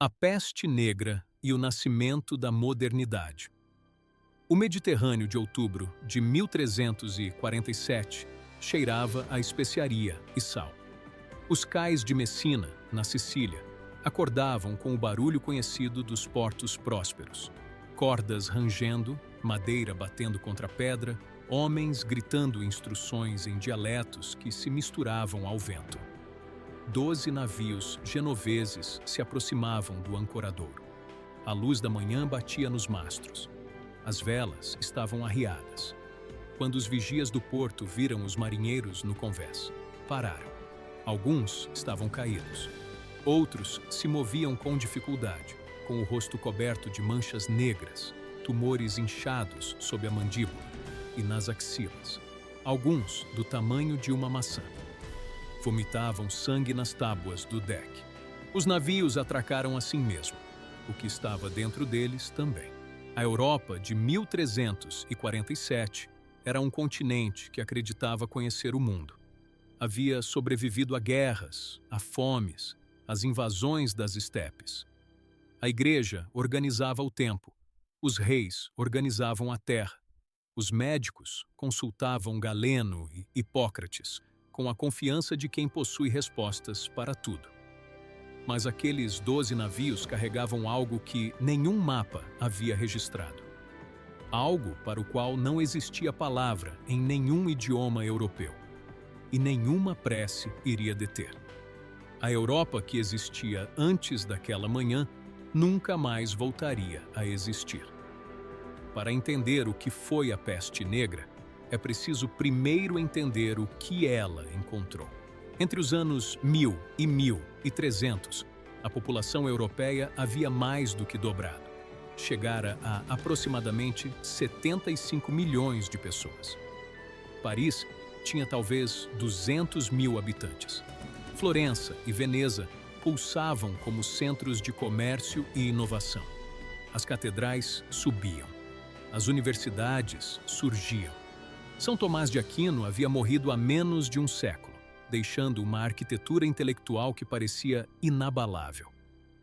A peste negra e o nascimento da modernidade. O Mediterrâneo de outubro de 1347 cheirava a especiaria e sal. Os cais de Messina, na Sicília, acordavam com o barulho conhecido dos portos prósperos. Cordas rangendo, madeira batendo contra pedra, homens gritando instruções em dialetos que se misturavam ao vento. 12 navios genoveses se aproximavam do ancoradouro. A luz da manhã batia nos mastros. As velas estavam arriadas. Quando os vigias do porto viram os marinheiros no convés, pararam. Alguns estavam caídos. Outros se moviam com dificuldade, com o rosto coberto de manchas negras, tumores inchados sob a mandíbula e nas axilas. Alguns do tamanho de uma maçã. Vomitavam sangue nas tábuas do deck. Os navios atracaram assim mesmo. O que estava dentro deles também. A Europa de 1347 era um continente que acreditava conhecer o mundo. Havia sobrevivido a guerras, a fomes, às invasões das estepes. A igreja organizava o tempo. Os reis organizavam a terra. Os médicos consultavam Galeno e Hipócrates, com a confiança de quem possui respostas para tudo. Mas aqueles 12 navios carregavam algo que nenhum mapa havia registrado. Algo para o qual não existia palavra em nenhum idioma europeu. E nenhuma prece iria deter. A Europa que existia antes daquela manhã nunca mais voltaria a existir. Para entender o que foi a peste negra, é preciso primeiro entender o que ela encontrou. Entre os anos 1000 e 1300, a população europeia havia mais do que dobrado. Chegara a aproximadamente 75 milhões de pessoas. Paris tinha talvez 200 mil habitantes. Florença e Veneza pulsavam como centros de comércio e inovação. As catedrais subiam. As universidades surgiam. São Tomás de Aquino havia morrido há menos de um século, deixando uma arquitetura intelectual que parecia inabalável.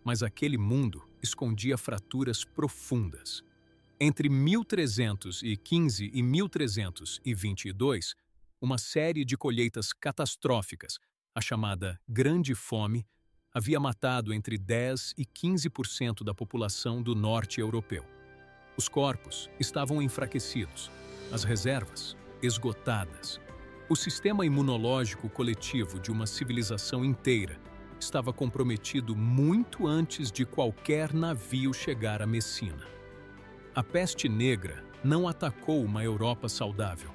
Mas aquele mundo escondia fraturas profundas. Entre 1315 e 1322, uma série de colheitas catastróficas, a chamada Grande Fome, havia matado entre 10 e 15% da população do norte europeu. Os corpos estavam enfraquecidos, as reservas esgotadas. O sistema imunológico coletivo de uma civilização inteira estava comprometido muito antes de qualquer navio chegar a Messina. A peste negra não atacou uma Europa saudável,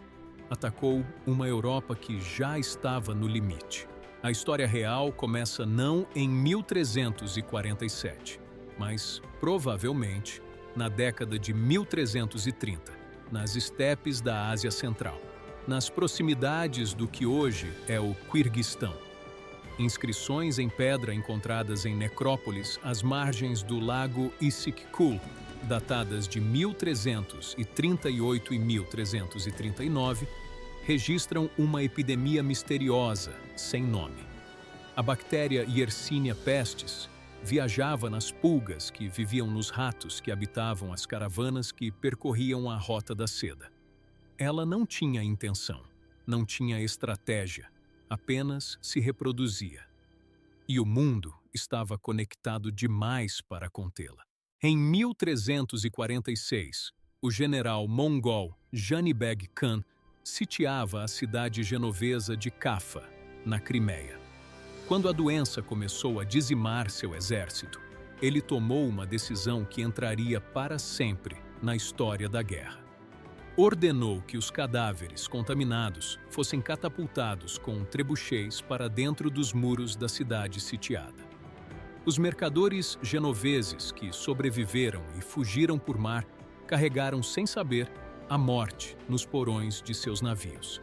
atacou uma Europa que já estava no limite. A história real começa não em 1347, mas provavelmente na década de 1330, nas estepes da Ásia Central, nas proximidades do que hoje é o Quirguistão. Inscrições em pedra encontradas em necrópolis às margens do lago Issyk-Kul, datadas de 1338 e 1339, registram uma epidemia misteriosa, sem nome. A bactéria Yersinia pestis viajava nas pulgas que viviam nos ratos que habitavam as caravanas que percorriam a Rota da Seda. Ela não tinha intenção, não tinha estratégia, apenas se reproduzia. E o mundo estava conectado demais para contê-la. Em 1346, o general mongol Janibeg Khan sitiava a cidade genovesa de Caffa, na Crimeia. Quando a doença começou a dizimar seu exército, ele tomou uma decisão que entraria para sempre na história da guerra. Ordenou que os cadáveres contaminados fossem catapultados com trebuchets para dentro dos muros da cidade sitiada. Os mercadores genoveses que sobreviveram e fugiram por mar carregaram sem saber a morte nos porões de seus navios.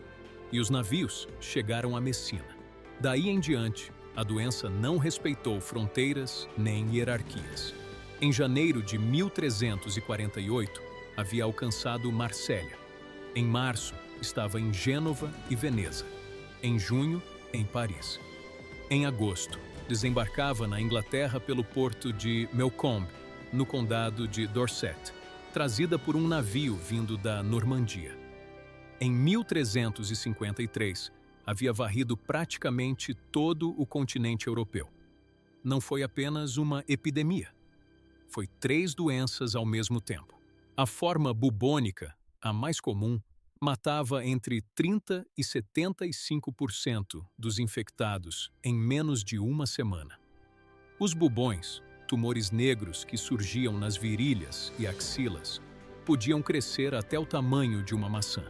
E os navios chegaram a Messina. Daí em diante, a doença não respeitou fronteiras nem hierarquias. Em janeiro de 1348, havia alcançado Marsella. Em março, estava em Gênova e Veneza. Em junho, em Paris. Em agosto, desembarcava na Inglaterra pelo porto de Meucombe, no condado de Dorset, trazida por um navio vindo da Normandia. Em 1353, havia varrido praticamente todo o continente europeu. Não foi apenas uma epidemia. Foi 3 doenças ao mesmo tempo. A forma bubônica, a mais comum, matava entre 30% e 75% dos infectados em menos de uma semana. Os bubões, tumores negros que surgiam nas virilhas e axilas, podiam crescer até o tamanho de uma maçã.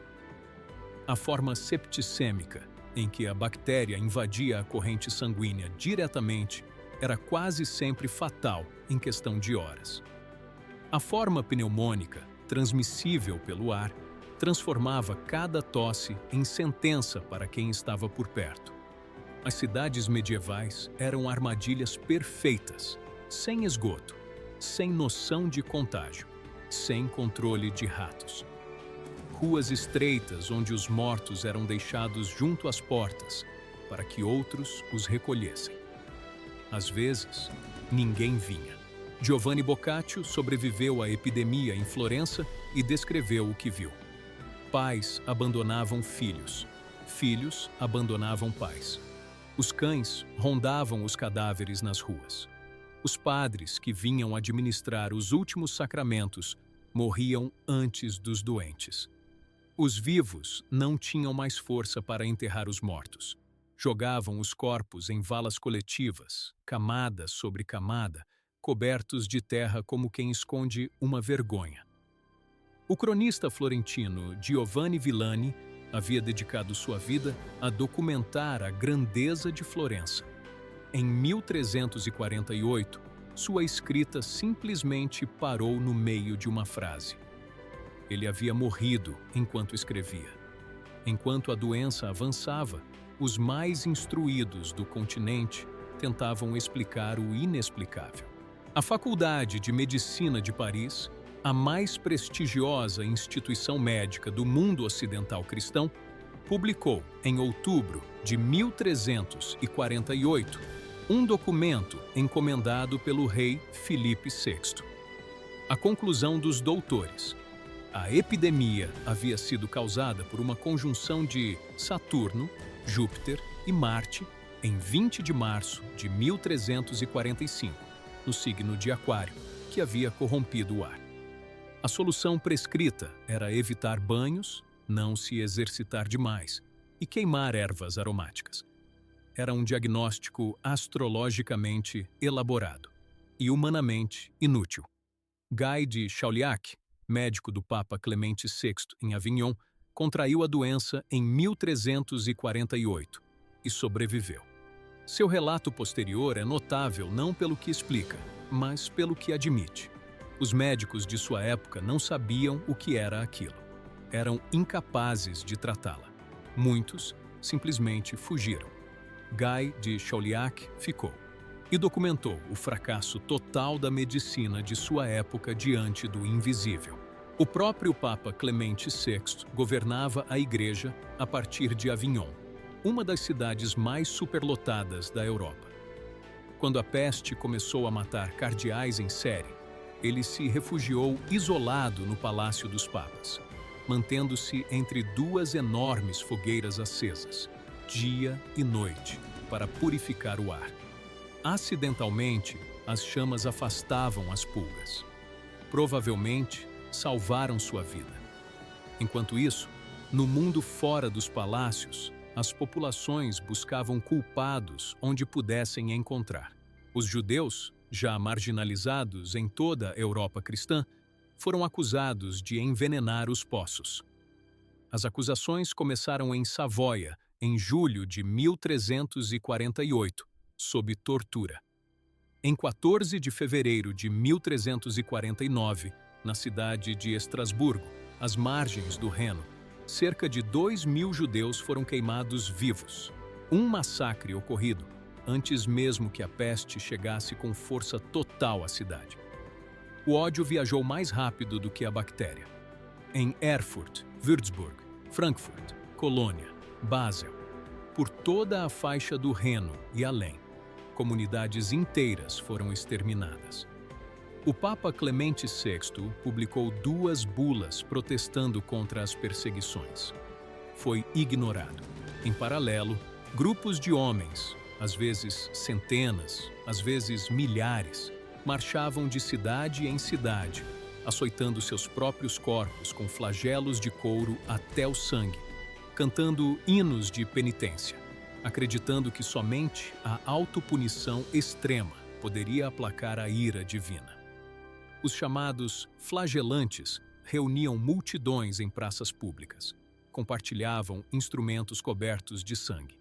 A forma septicêmica, em que a bactéria invadia a corrente sanguínea diretamente, era quase sempre fatal em questão de horas. A forma pneumônica, transmissível pelo ar, transformava cada tosse em sentença para quem estava por perto. As cidades medievais eram armadilhas perfeitas, sem esgoto, sem noção de contágio, sem controle de ratos. Ruas estreitas onde os mortos eram deixados junto às portas para que outros os recolhessem. Às vezes, ninguém vinha. Giovanni Boccaccio sobreviveu à epidemia em Florença e descreveu o que viu. Pais abandonavam filhos, filhos abandonavam pais. Os cães rondavam os cadáveres nas ruas. Os padres que vinham administrar os últimos sacramentos morriam antes dos doentes. Os vivos não tinham mais força para enterrar os mortos. Jogavam os corpos em valas coletivas, camada sobre camada, cobertos de terra como quem esconde uma vergonha. O cronista florentino Giovanni Villani havia dedicado sua vida a documentar a grandeza de Florença. Em 1348, sua escrita simplesmente parou no meio de uma frase. Ele havia morrido enquanto escrevia. Enquanto a doença avançava, os mais instruídos do continente tentavam explicar o inexplicável. A Faculdade de Medicina de Paris, a mais prestigiosa instituição médica do mundo ocidental cristão, publicou, em outubro de 1348, um documento encomendado pelo rei Filipe VI. A conclusão dos doutores: a epidemia havia sido causada por uma conjunção de Saturno, Júpiter e Marte em 20 de março de 1345, no signo de Aquário, que havia corrompido o ar. A solução prescrita era evitar banhos, não se exercitar demais e queimar ervas aromáticas. Era um diagnóstico astrologicamente elaborado e humanamente inútil. Guy de Chauliac, médico do Papa Clemente VI em Avignon, contraiu a doença em 1348 e sobreviveu. Seu relato posterior é notável não pelo que explica, mas pelo que admite. Os médicos de sua época não sabiam o que era aquilo. Eram incapazes de tratá-la. Muitos simplesmente fugiram. Guy de Chauliac ficou e documentou o fracasso total da medicina de sua época diante do invisível. O próprio Papa Clemente VI governava a Igreja a partir de Avignon, uma das cidades mais superlotadas da Europa. Quando a peste começou a matar cardeais em série, ele se refugiou isolado no Palácio dos Papas, mantendo-se entre 2 enormes fogueiras acesas, dia e noite, para purificar o ar. Acidentalmente, as chamas afastavam as pulgas. Provavelmente, salvaram sua vida. Enquanto isso, no mundo fora dos palácios, as populações buscavam culpados onde pudessem encontrar. Os judeus, já marginalizados em toda a Europa cristã, foram acusados de envenenar os poços. As acusações começaram em Savoia, em julho de 1348, sob tortura. Em 14 de fevereiro de 1349, na cidade de Estrasburgo, às margens do Reno, cerca de 2.000 judeus foram queimados vivos. Um massacre ocorrido antes mesmo que a peste chegasse com força total à cidade. O ódio viajou mais rápido do que a bactéria. Em Erfurt, Würzburg, Frankfurt, Colônia, Basel, por toda a faixa do Reno e além, Comunidades inteiras foram exterminadas. O Papa Clemente VI publicou 2 bulas protestando contra as perseguições. Foi ignorado. Em paralelo, grupos de homens, às vezes centenas, às vezes milhares, marchavam de cidade em cidade, açoitando seus próprios corpos com flagelos de couro até o sangue, cantando hinos de penitência, acreditando que somente a autopunição extrema poderia aplacar a ira divina. Os chamados flagelantes reuniam multidões em praças públicas, compartilhavam instrumentos cobertos de sangue.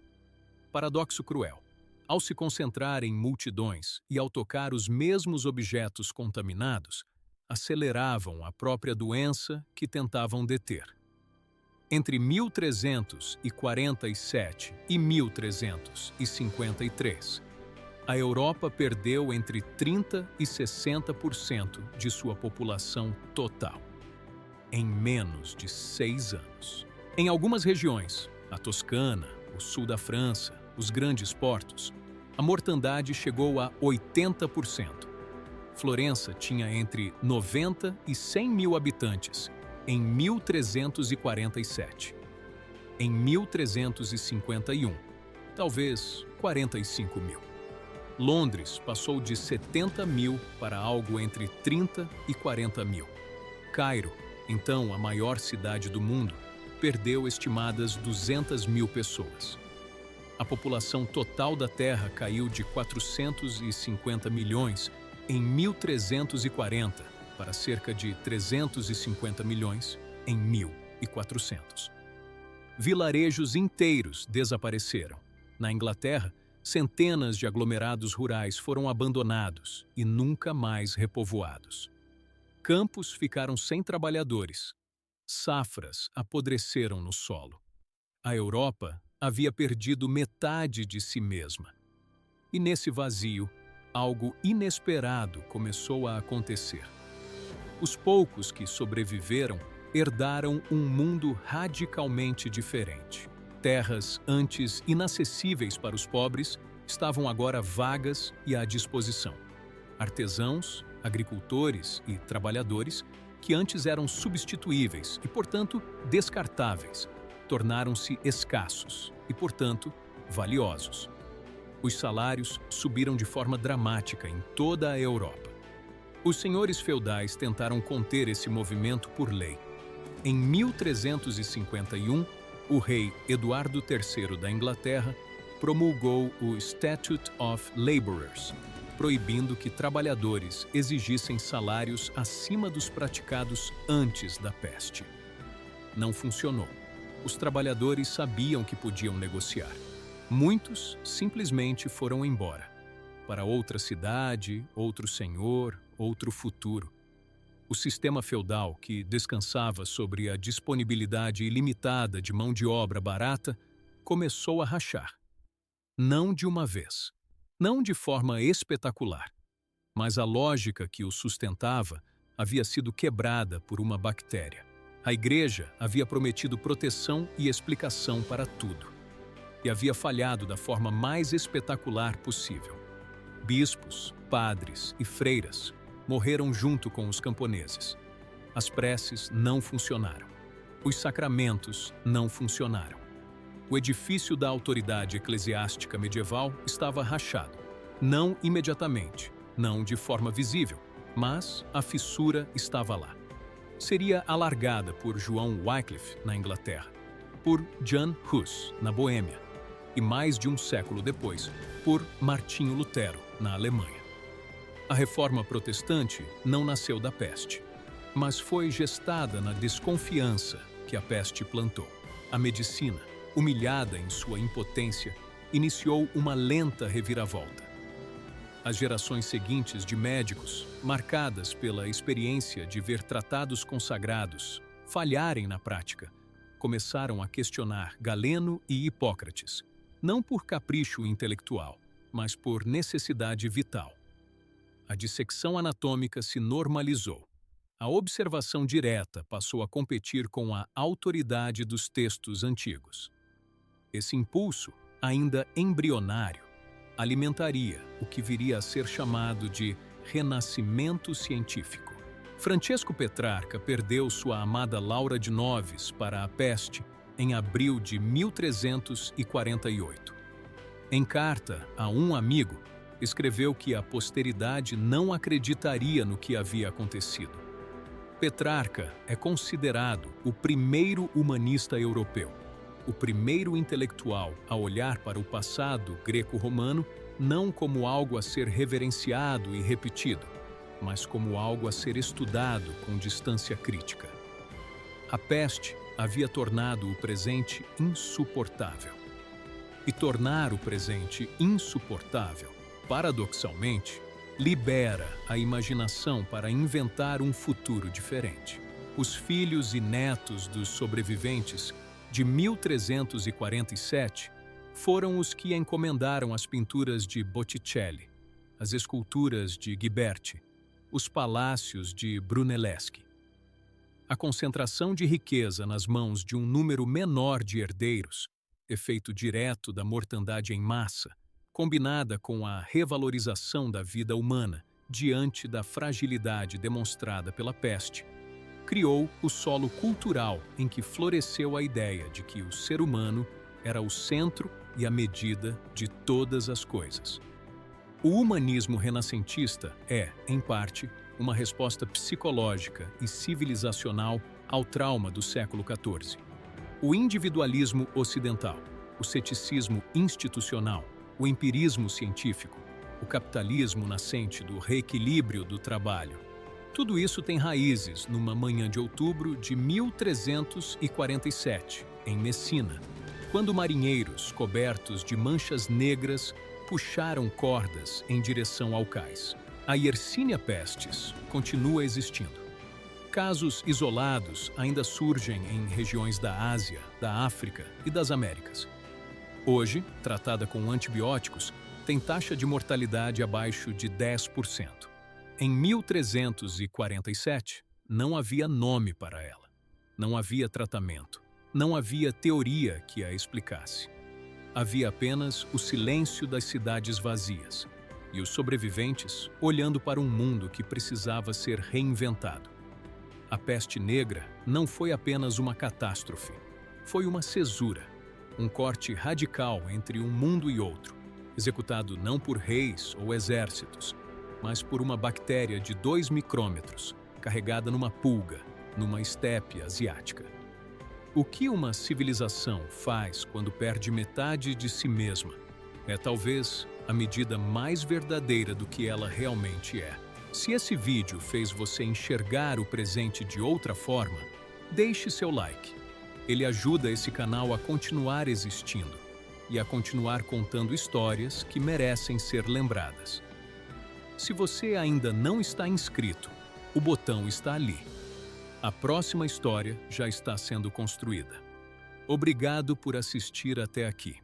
Paradoxo cruel. Ao se concentrar em multidões e ao tocar os mesmos objetos contaminados, aceleravam a própria doença que tentavam deter. Entre 1347 e 1353, a Europa perdeu entre 30% e 60% de sua população total, em menos de 6 anos. Em algumas regiões, a Toscana, o sul da França, os grandes portos, a mortandade chegou a 80%. Florença tinha entre 90 e 100 mil habitantes em 1347. Em 1351, talvez 45 mil. Londres passou de 70 mil para algo entre 30 e 40 mil. Cairo, então a maior cidade do mundo, perdeu estimadas 200 mil pessoas. A população total da Terra caiu de 450 milhões em 1340 para cerca de 350 milhões em 1400. Vilarejos inteiros desapareceram. Na Inglaterra, centenas de aglomerados rurais foram abandonados e nunca mais repovoados. Campos ficaram sem trabalhadores. Safras apodreceram no solo. A Europa havia perdido metade de si mesma. E nesse vazio, algo inesperado começou a acontecer. Os poucos que sobreviveram herdaram um mundo radicalmente diferente. Terras antes inacessíveis para os pobres estavam agora vagas e à disposição. Artesãos, agricultores e trabalhadores, que antes eram substituíveis e, portanto, descartáveis, tornaram-se escassos e, portanto, valiosos. Os salários subiram de forma dramática em toda a Europa. Os senhores feudais tentaram conter esse movimento por lei. Em 1351, o rei Eduardo III da Inglaterra promulgou o Statute of Labourers, proibindo que trabalhadores exigissem salários acima dos praticados antes da peste. Não funcionou. Os trabalhadores sabiam que podiam negociar. Muitos simplesmente foram embora, para outra cidade, outro senhor, outro futuro. O sistema feudal, que descansava sobre a disponibilidade ilimitada de mão de obra barata, começou a rachar. Não de uma vez, não de forma espetacular, mas a lógica que o sustentava havia sido quebrada por uma bactéria. A Igreja havia prometido proteção e explicação para tudo, e havia falhado da forma mais espetacular possível. Bispos, padres e freiras morreram junto com os camponeses. As preces não funcionaram. Os sacramentos não funcionaram. O edifício da autoridade eclesiástica medieval estava rachado. Não imediatamente, não de forma visível, mas a fissura estava lá. Seria alargada por João Wycliffe, na Inglaterra, por Jan Hus, na Boêmia, e mais de um século depois, por Martinho Lutero, na Alemanha. A reforma protestante não nasceu da peste, mas foi gestada na desconfiança que a peste plantou. A medicina, humilhada em sua impotência, iniciou uma lenta reviravolta. As gerações seguintes de médicos, marcadas pela experiência de ver tratados consagrados falharem na prática, começaram a questionar Galeno e Hipócrates, não por capricho intelectual, mas por necessidade vital. A dissecção anatômica se normalizou. A observação direta passou a competir com a autoridade dos textos antigos. Esse impulso, ainda embrionário, alimentaria o que viria a ser chamado de renascimento científico. Francesco Petrarca perdeu sua amada Laura de Noves para a peste em abril de 1348. Em carta a um amigo, escreveu que a posteridade não acreditaria no que havia acontecido. Petrarca é considerado o primeiro humanista europeu, o primeiro intelectual a olhar para o passado greco-romano não como algo a ser reverenciado e repetido, mas como algo a ser estudado com distância crítica. A peste havia tornado o presente insuportável. E tornar o presente insuportável, paradoxalmente, libera a imaginação para inventar um futuro diferente. Os filhos e netos dos sobreviventes de 1347 foram os que encomendaram as pinturas de Botticelli, as esculturas de Ghiberti, os palácios de Brunelleschi. A concentração de riqueza nas mãos de um número menor de herdeiros, efeito direto da mortandade em massa, combinada com a revalorização da vida humana diante da fragilidade demonstrada pela peste, criou o solo cultural em que floresceu a ideia de que o ser humano era o centro e a medida de todas as coisas. O humanismo renascentista é, em parte, uma resposta psicológica e civilizacional ao trauma do século XIV. O individualismo ocidental, o ceticismo institucional, o empirismo científico, o capitalismo nascente do reequilíbrio do trabalho. Tudo isso tem raízes numa manhã de outubro de 1347, em Messina, quando marinheiros cobertos de manchas negras puxaram cordas em direção ao cais. A Yersinia pestis continua existindo. Casos isolados ainda surgem em regiões da Ásia, da África e das Américas. Hoje, tratada com antibióticos, tem taxa de mortalidade abaixo de 10%. Em 1347, não havia nome para ela. Não havia tratamento. Não havia teoria que a explicasse. Havia apenas o silêncio das cidades vazias e os sobreviventes olhando para um mundo que precisava ser reinventado. A peste negra não foi apenas uma catástrofe, foi uma cesura, um corte radical entre um mundo e outro, executado não por reis ou exércitos, mas por uma bactéria de 2 micrômetros, carregada numa pulga, numa estepe asiática. O que uma civilização faz quando perde metade de si mesma é talvez a medida mais verdadeira do que ela realmente é. Se esse vídeo fez você enxergar o presente de outra forma, deixe seu like. Ele ajuda esse canal a continuar existindo e a continuar contando histórias que merecem ser lembradas. Se você ainda não está inscrito, o botão está ali. A próxima história já está sendo construída. Obrigado por assistir até aqui.